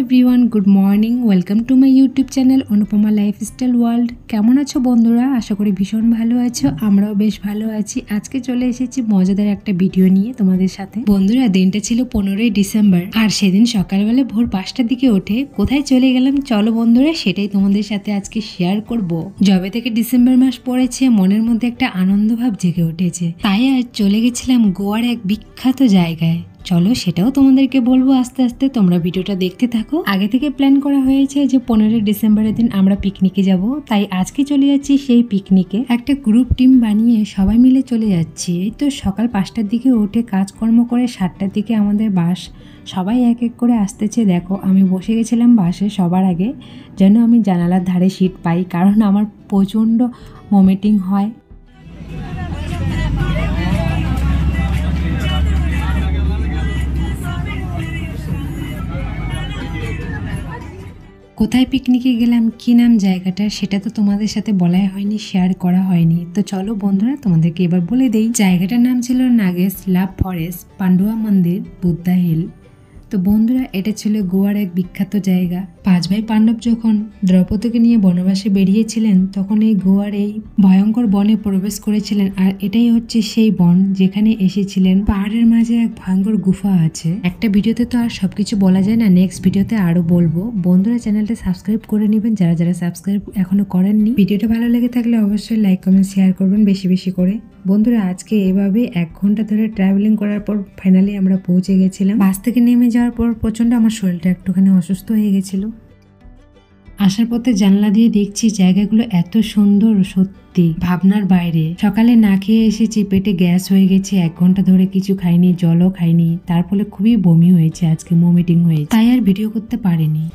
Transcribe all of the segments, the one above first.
Everyone good morning welcome to my YouTube channel Anupama lifestyle world. केमन आछो बंधुरा? आशा करी भीषण भालो आछो, आमराओ बेश भालो आछि। आजके चले एसेछि मजादार एकटा भिडियो निये तोमादेर साथे। बंधुरा दिनटा छिलो 15 डिसेम्बर और सेदिन सकालबेला भोर 5टार दिके उठे कोथाय चले गेलाम चलो बंधुरा सेटाई तोमादेर साथे आजके शेयर करब। जबे थेके डिसेम्बर मास पड़ेছে मनेर मধ্যে একটা आनंद भाव জেগে উঠেছে, তাই আজ চলে গেছিলাম গোয়ার এক বিখ্যাত জায়গায়। চলো সেটাও তোমাদেরকে বলবো আস্তে আস্তে, তোমরা ভিডিওটা দেখতে থাকো। আগে থেকে প্ল্যান করা হয়েছে যে 15 ডিসেম্বরের দিন আমরা পিকনিকে যাব, তাই আজকে চলে যাচ্ছি সেই পিকনিকে। একটা গ্রুপ টিম বানিয়ে সবাই মিলে চলে যাচ্ছি। এই তো সকাল 5টার দিকে উঠে কাজকর্ম করে 7টার দিকে আমাদের বাস সবাই এক এক করে আসতেছে। দেখো আমি বসে গেছিলাম বাসে সবার আগে, যেন আমি জানালার ধারে সিট পাই, কারণ আমার প্রচণ্ড ভমিটিং হয়। কোথায় পিকনিকে গেলাম, কি নাম জায়গাটা, সেটা তো তোমাদের সাথে বলাই হয়নি, শেয়ার করা হয়নি। তো চলো বন্ধুরা তোমাদেরকে এবার বলে দেই। জায়গাটার নাম ছিল নাগেশ লাভ ফরেস্ট, পান্ডুয়া মন্দির, বুদ্ধা হিল। তো বন্ধুরা এটা ছিল গোয়ার এক বিখ্যাত জায়গা। 5 ভাই পাণ্ডব যখন দ্রৌপদীকে নিয়ে বনবাসে বেরিয়েছিলেন তখন এই গোয়ার এই ভয়ঙ্কর বনে প্রবেশ করেছিলেন। আর এটাই হচ্ছে সেই বন যেখানে এসেছিলেন। পাহাড়ের মাঝে এক ভয়ঙ্কর গুফা আছে। একটা ভিডিওতে তো আর সবকিছু বলা যায় না, নেক্সট ভিডিওতে আরো বলবো। বন্ধুরা চ্যানেলটা সাবস্ক্রাইব করে নেবেন যারা যারা সাবস্ক্রাইব এখনো করেননি। ভিডিওটা ভালো লেগে থাকলে অবশ্যই লাইক কমেন্ট শেয়ার করবেন বেশি বেশি করে। বন্ধুরা আজকে এভাবে 1 ঘন্টা ধরে ট্রাভেলিং করার পর ফাইনালি আমরা পৌঁছে গেছিলাম। বাস থেকে নেমে যাওয়ার পর প্রচন্ড আমার শরীরটা একটুখানি অসুস্থ হয়ে গেছিল। আসার পথে জানলা দিয়ে দেখছি জায়গাগুলো এত সুন্দর, সত্যি ভাবনার বাইরে। সকালে না খেয়ে এসেছি, পেটে গ্যাস হয়ে গেছে, 1 ঘন্টা ধরে কিছু খাইনি, জলও খাইনি, তার ফলে খুবই বমি হয়েছে, আজকে ভমিটিং হয়েছে, তাই আর ভিডিও করতে পারিনি।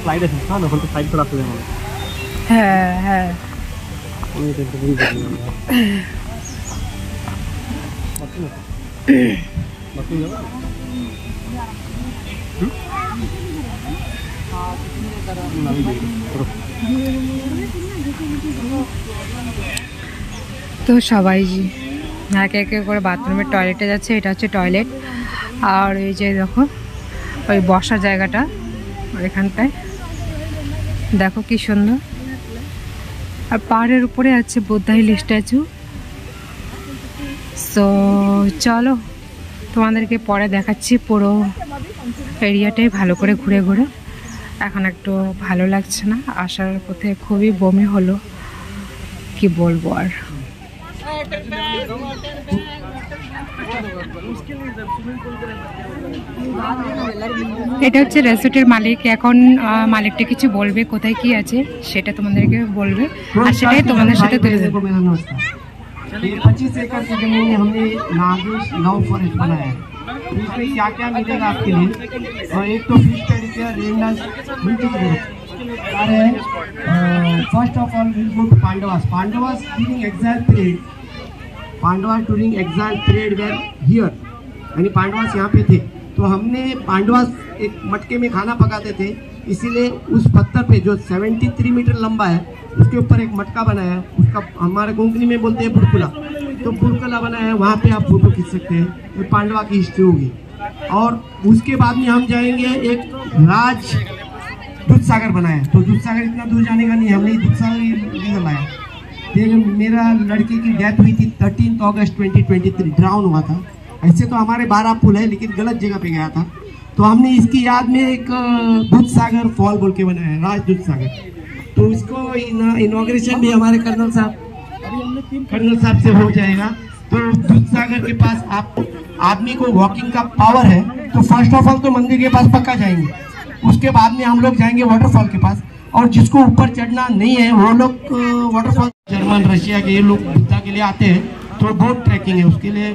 স্লাইড আছে না, ওখান থেকে সাইড করা আছে যেমন। হ্যাঁ হ্যাঁ আমি এটা তো বুঝি না। বাকি যাবে তো সবাই একে একে করে বাথরুমের টয়লেটে যাচ্ছে। এটা হচ্ছে টয়লেট। আর এই যে দেখো ওই বসার জায়গাটা এখানটায়, দেখো কি সুন্দর। আর পাহাড়ের উপরে আছে বুদ্ধা হিল স্ট্যাচু। সো চলো তোমাদেরকে পরে দেখাচ্ছি পুরো এরিয়াটাই ভালো করে ঘুরে ঘুরে। এখন একটু ভালো লাগছে না, আসার পথে খুবই বমি হলো, কি বলবো আর। এটা হচ্ছে রেসর্টের মালিক। এখন মালিকটা কিছু বলবে, কোথায় কি আছে সেটা তোমাদেরকে বলবে, আর সেটাই তোমাদের সাথে তুলে দেবো। 25 एकड़ की जमीन में हमने नागेश लव फॉरेस्ट बनाया है। इसमें क्या क्या मिलेगा आपके लिए? और एक तो fish pedicure, rain dance, music है। First of all will go to Pandavas. Pandavas during exile period, Pandava during exile period were here, यानी पांडवास यहाँ पे थे। तो हमने पांडवास एक मटके में खाना पकाते थे, इसीलिए उस पत्थर पे जो 73 मीटर लंबा है उसके ऊपर एक मटका बनाया है। उसका हमारे कोंकणी में बोलते हैं बुरकुला। तो बुरकुला बनाया है, वहाँ पे आप फोटो खींच सकते हैं। ये पांडवा की हिस्ट्री होगी। और उसके बाद में हम जाएंगे एक राज दूधसागर बनाया है। तो दूधसागर इतना दूर जाने का नहीं, हमने दूधसागर इधर लाया। मेरा लड़के की डेथ हुई थी 13 अगस्त 2023, ड्राउन हुआ था। ऐसे तो हमारे 12 पुल है, लेकिन गलत जगह पे गया था। तो हमने इसकी याद में एक दूधसागर फॉल बोल के बनाया है, राज दूधसागर। तो इसको इनॉग्रेशन भी हमारे कर्नल साहब से हो जाएगा। तो दूधसागर के पास आप आदमी को वॉकिंग का पावर है, तो फर्स्ट ऑफ ऑल तो मंदिर के पास पक्का जाएंगे। उसके बाद में हम लोग जाएंगे वाटरफॉल के पास। और जिसको ऊपर चढ़ना नहीं है वो लोग वाटरफॉल, जर्मन रशिया के ये लोग बुद्धा के लिए आते हैं, तो बोट ट्रैकिंग है उसके लिए।